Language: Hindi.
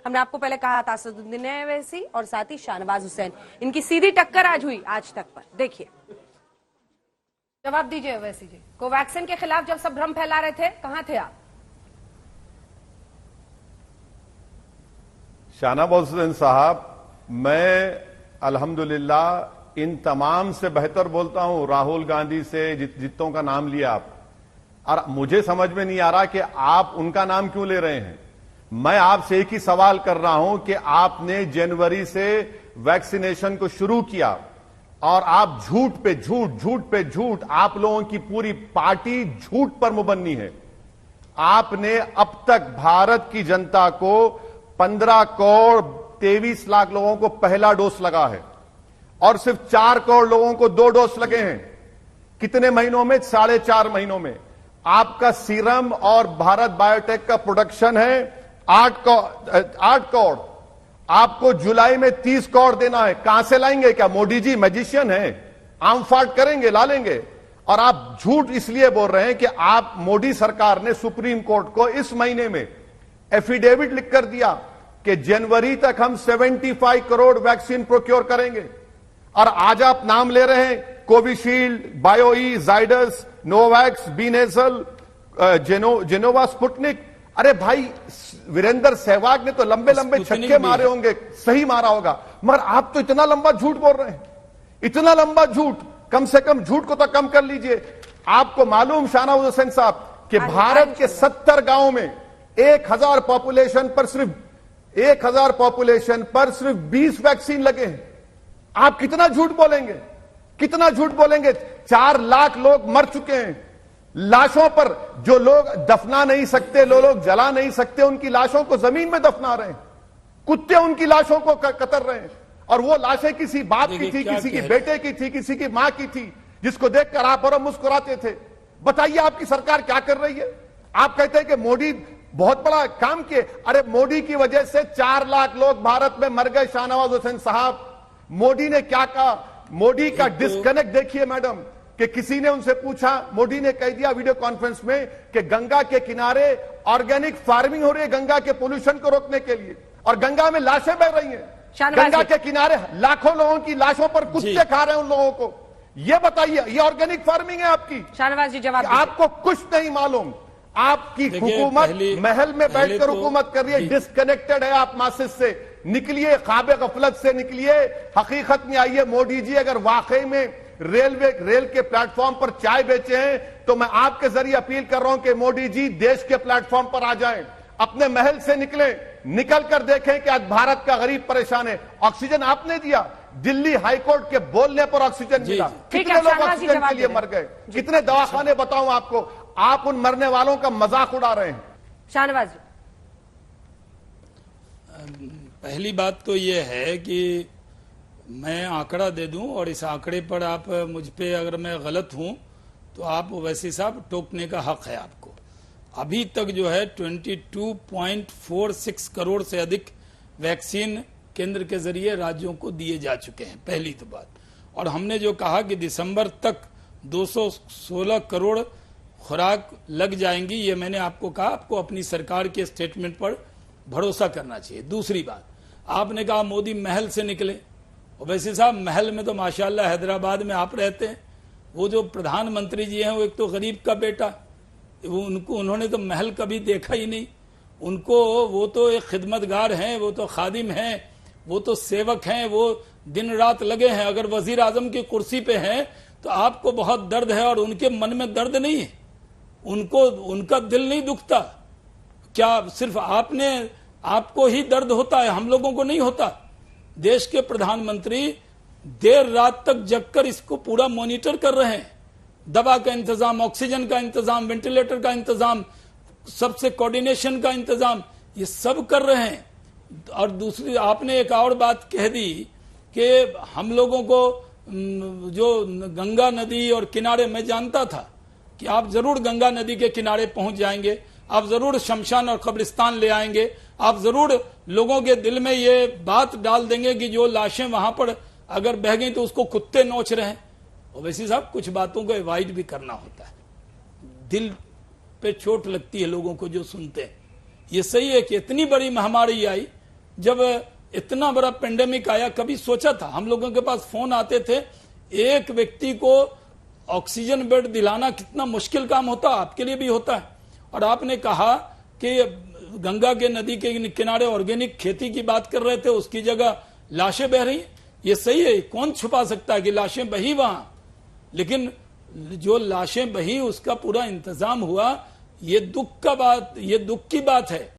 हमने आपको पहले कहा था असदुद्दीन ओवैसी और साथ ही शाहनवाज हुसैन, इनकी सीधी टक्कर आज हुई आज तक पर। देखिए, जवाब दीजिए ओवैसी जी। कोवैक्सीन के खिलाफ जब सब भ्रम फैला रहे थे, कहां थे आप? शाहनवाज हुसैन साहब, मैं अल्हम्दुलिल्लाह इन तमाम से बेहतर बोलता हूं। राहुल गांधी से जितों का नाम लिया आप, और मुझे समझ में नहीं आ रहा कि आप उनका नाम क्यों ले रहे हैं। मैं आपसे एक ही सवाल कर रहा हूं कि आपने जनवरी से वैक्सीनेशन को शुरू किया और आप झूठ पे झूठ, झूठ पे झूठ, आप लोगों की पूरी पार्टी झूठ पर मुबन्नी है। आपने अब तक भारत की जनता को 15 करोड़ 23 लाख लोगों को पहला डोज लगा है और सिर्फ 4 करोड़ लोगों को 2 डोज लगे हैं। कितने महीनों में? 4.5 महीनों में। आपका सीरम और भारत बायोटेक का प्रोडक्शन है 8 करोड़। आपको जुलाई में 30 करोड़ देना है। कहां से लाएंगे? क्या मोदी जी मैजिशियन है? आम फाट करेंगे, ला लेंगे। और आप झूठ इसलिए बोल रहे हैं कि आप, मोदी सरकार ने सुप्रीम कोर्ट को इस महीने में एफिडेविट लिखकर दिया कि जनवरी तक हम 75 करोड़ वैक्सीन प्रोक्योर करेंगे। और आज आप नाम ले रहे हैं कोविशील्ड, बायोई, जाइडस, नोवैक्स, बीनेजल, जेनोवा, स्पुतनिक। अरे भाई, वीरेंद्र सहवाग ने तो लंबे लंबे छक्के मारे होंगे, सही मारा होगा, मगर आप तो इतना लंबा झूठ बोल रहे हैं, इतना लंबा झूठ। कम से कम झूठ को तो कम कर लीजिए। आपको मालूम शाहनवाज हुसैन साहब कि भारत के 70 गांवों में 1000 पॉपुलेशन पर सिर्फ 20 वैक्सीन लगे हैं। आप कितना झूठ बोलेंगे, कितना झूठ बोलेंगे? 4 लाख लोग मर चुके हैं। लाशों पर जो लोग दफना नहीं सकते, लोग जला नहीं सकते, उनकी लाशों को जमीन में दफना रहे हैं। कुत्ते उनकी लाशों को कतर रहे हैं। और वो लाशें किसी बाप की थी, किसी की बेटे की थी, किसी की मां की थी, जिसको देखकर आप और हम मुस्कुराते थे। बताइए आपकी सरकार क्या कर रही है? आप कहते हैं कि मोदी बहुत बड़ा काम किए। अरे मोदी की वजह से 4 लाख लोग भारत में मर गए। शाहनवाज हुसैन साहब, मोदी ने क्या कहा? मोदी का डिस्कनेक्ट देखिए मैडम, कि किसी ने उनसे पूछा, मोदी ने कह दिया वीडियो कॉन्फ्रेंस में कि गंगा के किनारे ऑर्गेनिक फार्मिंग हो रही है गंगा के पोल्यूशन को रोकने के लिए, और गंगा में लाशें बह रही हैं। गंगा के किनारे लाखों लोगों की लाशों पर कुत्ते खा रहे हैं उन लोगों को। ये बताइए, ये ऑर्गेनिक फार्मिंग है आपकी? शाहनवाज जी जवाब। आपको कुछ नहीं मालूम। आपकी हुकूमत महल में बैठकर हुकूमत कर रही है, डिस्कनेक्टेड है आप मासिस से। निकलिए, ख्वाब गफलत से निकलिए, हकीकत में आइए। मोदी जी अगर वाकई में रेल के प्लेटफॉर्म पर चाय बेचे हैं, तो मैं आपके जरिए अपील कर रहा हूं कि मोदी जी देश के प्लेटफॉर्म पर आ जाएं, अपने महल से निकले, निकल कर देखें कि आज भारत का गरीब परेशान है। ऑक्सीजन आपने दिया, दिल्ली हाईकोर्ट के बोलने पर ऑक्सीजन मिला। कितने लोग ऑक्सीजन के लिए मर गए, कितने दवाखाने बताऊं आपको। आप उन मरने वालों का मजाक उड़ा रहे हैं। शाहनवाज जी, पहली बात तो यह है कि मैं आंकड़ा दे दूं और इस आंकड़े पर आप मुझ पे अगर मैं गलत हूं तो आप वैसे साहब टोकने का हक है आपको। अभी तक जो है 22.46 करोड़ से अधिक वैक्सीन केंद्र के जरिए राज्यों को दिए जा चुके हैं, पहली तो बात। और हमने जो कहा कि दिसंबर तक 216 करोड़ खुराक लग जाएंगी, ये मैंने आपको कहा। आपको अपनी सरकार के स्टेटमेंट पर भरोसा करना चाहिए। दूसरी बात, आपने कहा मोदी महल से निकले। और वैसे साहब, महल में तो माशाल्लाह हैदराबाद में आप रहते हैं। वो जो प्रधानमंत्री जी हैं, वो एक तो गरीब का बेटा, उन्होंने तो महल कभी देखा ही नहीं। वो तो एक खिदमतगार हैं, वो तो खादिम हैं, वो तो सेवक हैं, वो दिन रात लगे हैं। अगर वजीर आजम की कुर्सी पे हैं तो आपको बहुत दर्द है और उनके मन में दर्द नहीं है, उनका दिल नहीं दुखता क्या? सिर्फ आपको ही दर्द होता है, हम लोगों को नहीं होता? देश के प्रधानमंत्री देर रात तक जगकर इसको पूरा मॉनिटर कर रहे हैं। दवा का इंतजाम, ऑक्सीजन का इंतजाम, वेंटिलेटर का इंतजाम, सबसे कोऑर्डिनेशन का इंतजाम, ये सब कर रहे हैं। और दूसरी, आपने एक और बात कह दी कि हम लोगों को जो गंगा नदी और किनारे, मैं जानता था कि आप जरूर गंगा नदी के किनारे पहुंच जाएंगे, आप जरूर शमशान और कब्रिस्तान ले आएंगे, आप जरूर लोगों के दिल में ये बात डाल देंगे कि जो लाशें वहां पर अगर बह गई तो उसको कुत्ते नोच रहे हैं। और वैसे साहब, कुछ बातों को अवॉइड भी करना होता है। दिल पे चोट लगती है लोगों को जो सुनते हैं। ये सही है कि इतनी बड़ी महामारी आई जब इतना बड़ा पेंडेमिक आया, कभी सोचा था? हम लोगों के पास फोन आते थे, एक व्यक्ति को ऑक्सीजन बेड दिलाना कितना मुश्किल काम होता, आपके लिए भी होता है। और आपने कहा कि गंगा के नदी के किनारे ऑर्गेनिक खेती की बात कर रहे थे, उसकी जगह लाशें बह रही हैं। ये सही है, कौन छुपा सकता है कि लाशें बही वहां, लेकिन जो लाशें बही उसका पूरा इंतजाम हुआ, ये दुख की बात है।